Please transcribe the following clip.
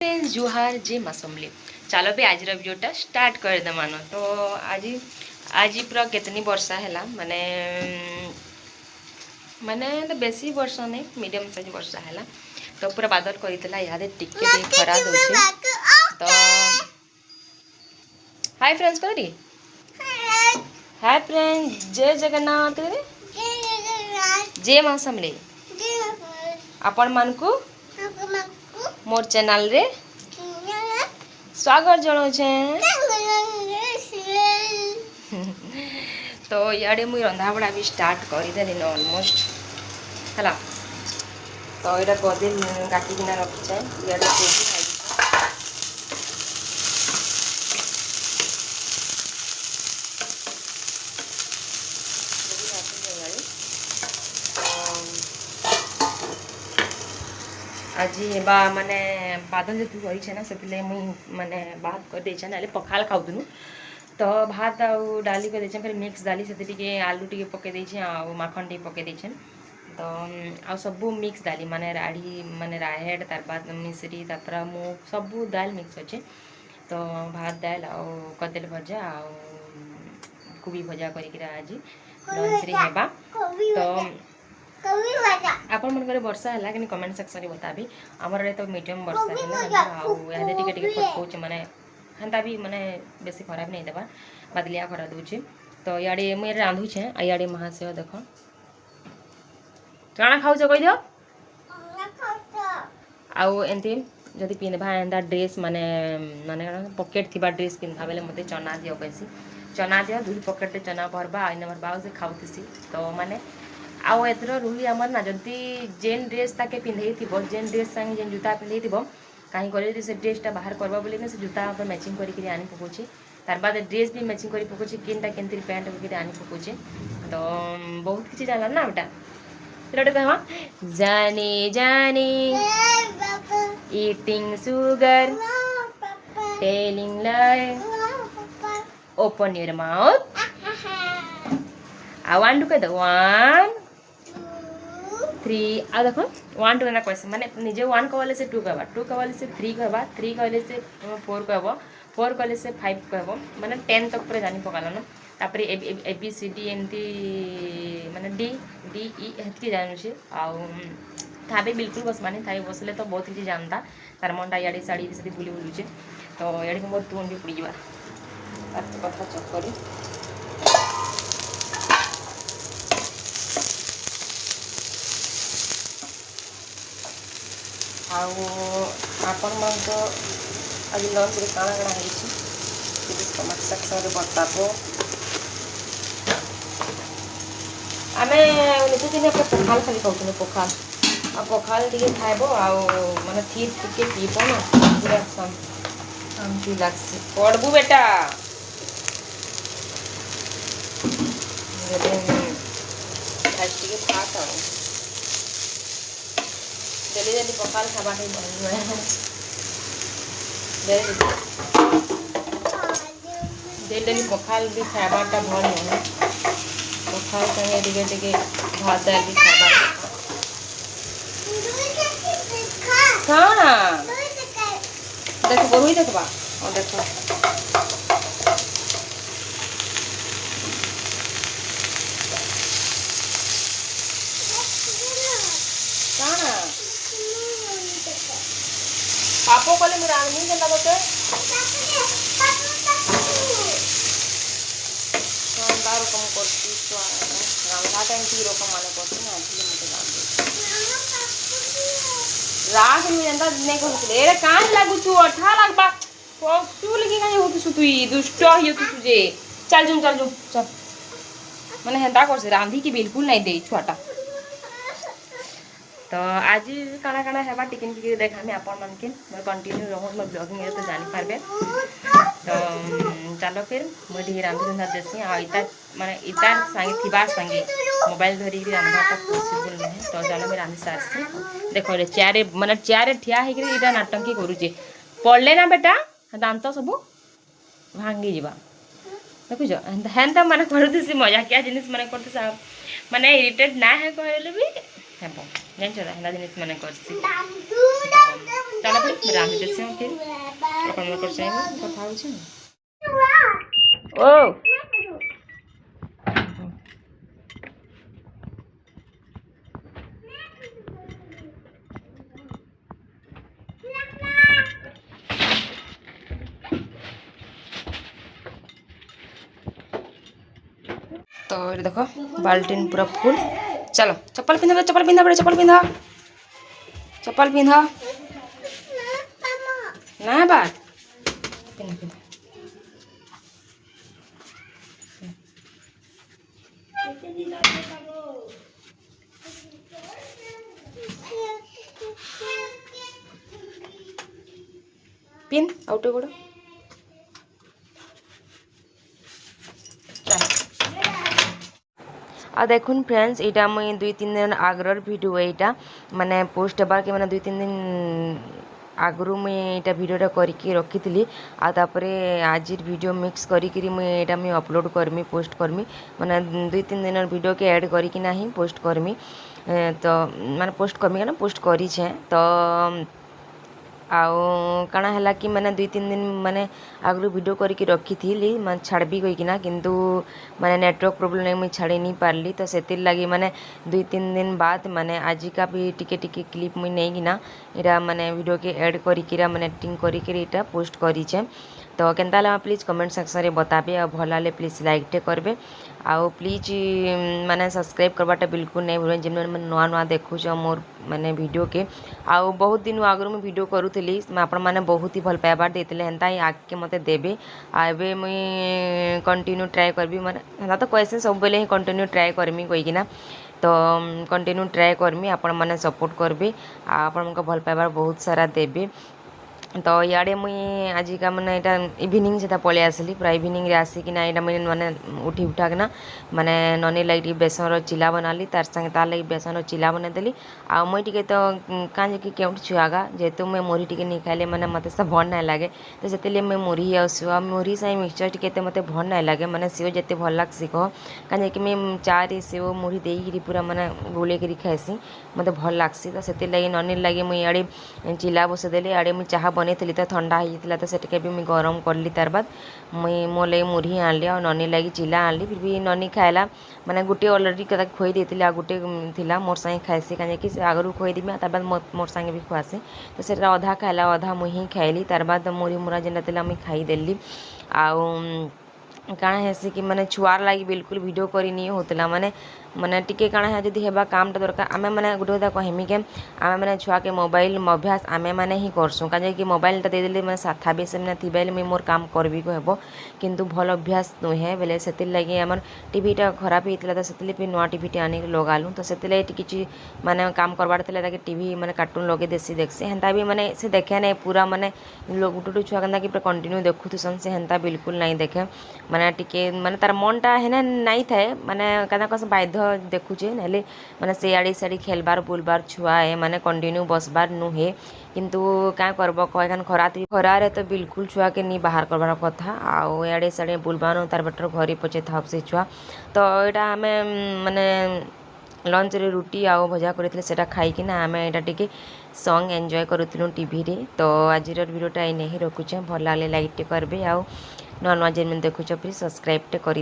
Friends जुहार जे मासमले चलो भी आज वीडियोटा स्टार्ट कर दमान। तो आज आज पूरा कितनी वर्षा है माने माने तो बेसी वर्षा नहीं मीडियम साइज वर्षा है। तो पूरा बादल करता याद टिके खरा दौचे। तो हाय फ्रेंड्स करी हाय फ्रेंड्स जय जगन्नाथ जय मासमले आपण मान को मोर चैनल रे स्वागत जनाऊे। तो इे मुझे रंधा बड़ा भी स्टार्ट करदेली ऑलमोस्ट है। तो यहाँ गदे काटिकिना रखी इे आज बा माने बादल जो करी ना से मुई माने भात कर दे ना पखाल खाऊनु। तो भात आउ डाली कर दे फिर मिक्स डाली से आलू टी पके माखन टी पके दे। तो आ सबू मिक्स डाली माने राड़ी माने राहेड़ तार बाद मिश्री तापर मुग सबू दाल मिक्स अच्छे। तो भात दाल आउ कदली भजा आउ कोबी भजा कर आज लंच रे हेबा। तो आपण मन वर्षा है कि कमेंट सेक्शन में बताबी। आमर तो मीडियम वर्षा है टे फटकाऊे माने हेन्ता भी माने बेसी खराब नहीं देवा बादलिया खरा दूचे। तो इे मुझे रांधुचे इे महाशय देख काଣା खाऊच कह दियो आउ एमती जदि पिंधवा एंता ड्रेस माने माने पकेट थी ड्रेस पिंधा बेले मत चना दियो बेसी चना दियो दुई पकेट चना भरवा आईना भरवा से खाऊसी। तो माने आउ एथर रूल आमर ना जदि जेन ड्रेस ताके पिंधे थी जेन ड्रेस संगे जेन जूता पिंधे थी कहीं कर से ड्रेसटा बाहर करवा बोले से जूता मैचिंग करके आनी पकाऊे। तार बाद ड्रेस भी मैचिंग कर पकाऊे केनटा केमती पैंट करके आनी पकाऊे। तो बहुत किसी जाना ना बेटा रोटे कह Johnny Johnny eating sugar telling lie open your mouth I want to कह 1 3 आ देखो 1 2 ना कैसे माने निजे 1 कहले से 2 कहबा 2 कहले से 3 कहबा 3 कहले से 4 कहबो 4 कहले से 5 कहबो माने 10 तक पूरा जानी पकाला ना। तापर ए बी सी डी एमती माने डी डी ई हेतकी जानू छे आउ थाबे बिल्कुल बस माने थाई बसले तो बहुत किसी जानता तार मनटा याड़ी साड़ी से बुली बुलुचे। तो याड़ी मोर तुन भी पड़ी जवा तार कथा चक्करी आपण मन तो आज लंच रे काଣା काଣା है कमेंट सेक्शन रे बताबो। आमे नितिदिन पखाल खाली खाऊँ पखाल आ पखाल टे खाइब आने थीर टे पीब ना पूरा शांति लगसी पढ़बू बेटा आज टे भात आ जल्दी जल्दी पखाल खावा डेली पखाल भी खावाटा भल नुह पखाल संगे टे भात दाल भी खावा काना देख बहु देखबा देख काना पापो कले मुझे रांधनी के लगते शानदार रकम करती रंधा टाइम की रकम माने करती ना इसलिए मुझे राग में एंता नहीं कहते एरे कान लागू तू अठा लागबा पसू लगी काहे होतु सुतुई दुष्ट हियो तू तुझे चल चल माने हेंता कर से रांधी की बिल्कुल नहीं दे छुआटा। तो आज काना काना हेबा टिकिन टिके देखा मैं आपण मन के मोर कंटिन्यू रहत मोर ब्लॉगिंग रे तो जानि पारबे। तो चलो फिर मोर ढेर रांधी रंधा देसी आ इता माने इतार संगे थिबा संगे मोबाइल धरी के रांधवाटा पॉसिबल नहीं। तो चलो मैं रांधी सारसी देखो रे चेयर माने चेयर ठिया हे के इटा नाटंकी करूचे पड़ले ना बेटा दांत सब भांगी जीवा देखुछ हेन्ता माने करते मजा क्या जिनिस माने करते माने इरिटेट ना है कहले भी हेबो जान छ हेन्ता जिनिस माने करसी। चला फिर रांधि देसी फिर कर चाहिए कथा होछि ओ तो ये देखो बाल्टीन पूरा फुल। चलो चप्पल पिंधा चप्पल पिंधा बड़े चप्पल पिंधा चप्पल पिंधा ना बात पिंधा पिंधा पिन आउटे गोड़ आ देखुन फ्रेंड्स यहाँ मुई 2-3 दिन आगर भिडियो यहाँ माने पोस्ट हेबार के माने 2-3 दिन आगु मुई यहाँ भिडियोटा करके रखी आपर आज भिडियो मिक्स करी मुई अपलोड करमी पोस्ट करमी माने 2-3 दिन भिडियो के ऐड करके ना ही पोस्ट करमी तो माने पोस्ट करमी क्या पोस्ट करी तो आउ काना है कि मैंने 2-3 दिन माने आगु वीडियो करके रखी थी मैं छाड़बी कहीकिना किंतु माने नेटवर्क प्रोब्लेम नहीं मुझे छाड़ी नहीं पारली तो से लगी माने 2-3 दिन बाद माने आज का भी टिके टिके क्लिप मुझे नहीं किना इरा माने वीडियो के ऐड करिकिरा माने एडिटिंग करिकिरा पोस्ट करिछे तो केनता प्लीज कमेंट सेक्शन में बताबे आ भल लाले प्लीज लाइक टे करबे आउ प्लीज माने सब्सक्राइब करवाटा बिल्कुल नहीं भूलें जिन मैंने नुआ नुआ देखुच मोर माने वीडियो के आउ बहुत दिन आगु मैं वीडियो करूली आपण मैंने बहुत ही भल पाइबार देते हेन्ता ही आगे मत देवे आबे मुई कंटिन्यू ट्राए करबी माने हेन्ता तो कैसे सब बेले ही कंटिन्यू ट्राए करमी कहीकिना तो कंटिन्यू ट्राए करमी आपण मैंने सपोर्ट करबे आपण भल पाइबार बहुत सारा देवे तो इे मुई आज का मैंने यहाँ इवनिंग से पलि आसली पूरा इवनिंग रे आसिकिना यहाँ मैंने माने उठी उठाकिना माने ननी लगे बेसन चिला बनाली तार संगे तार लगे बेसन चिला बनईदेली आ मुझे तो कहीं कि केउठ छुआगा जेहेतु मैं मुढ़ी टी नहीं खाइले मैंने मत सब भल ना लगे तो से मुझे मुढ़ी आ सेव मुढ़ी साई मिक्सचर टी मत भल ना लगे मैंने सेव जिते भल लग्सी कह कहीं कि मैं चारे सेव मुढ़ी देकर पूरा मैंने गोलेक खाएसी मत भल लग्सी तो से लगे ननी लगे मुझे इे चिला बसईदेली आड़े मुझे चाह बनई तो ठंडा होता तो से भी मुझे गरम करली तार बाद मुई मो लगे मुढ़ी आनली और ननी लगी चिला आनली फिर भी ननी खाइला माने गोटे अलरेडी खुई देती आ गोटे थिला मोर संगे खाएसी कहीं आगु खुईदेमी तार बाद मोर संगे भी खुआसी तो से अधा खाइला अधा मुई ही खाइली तार बाद मुढ़ी मुरा जेनता मुई खाईदेली आउ काଣା हेसी कि माने छुआर लगी बिल्कुल वीडियो करी नहीं होतला माने माने टिके काଣା है जदि हेबा कामटा दरकार आमे माने गुटे कथा कहमी के आमे माने छुआ के मोबाइल अभ्यास आमे माने ही करसु काजे कि मोबाइलटा दे देले माने साथा बेस में थिबाइले मुई मोर काम करबी को हेबो किंतु भल अभ्यास नुहे बेले सेति लगी हमर टीवीटा खराब हेतला तो सेति पे नवा टीवीटी आनी लगालु तो सेति लगी किछि माने काम करबार थिला ताके टीवी माने कार्टून लगे देसी देखसे हेंता भी माने से देखे नहीं पूरा माने लोग गुटे छुआ केनता कि पूरा कंटिन्यू देखुथुसन से हेंता बिल्कुल नहीं देखे माने टिके माने तार मनटा हेना नहीं थाए माने कदा कस बाध्य देखुचे नले माने से आड़ी साड़ी खेलबार बुलबार छुआ है माने कंटिन्यू बसबार नुहे किंतु क्या करब कहन खरारे तो बिल्कुल छुआ के नहीं बाहर करबार कथा आउ आड़े साड़े बुलबार तार बटर घरे पचे था से छुआ तो यहाँ आम माने लंच रे रुटी आउ भजा करते सेटा खाई ना आम यहाँ टी सॉन्ग एंजॉय करूँ टीवी रे तो आज वीडियोटा नहीं रखुचे भल लगे लाइक टे करबे आउ नुआ नुआ जेन देखुच प्लीज सब्सक्राइब टे कर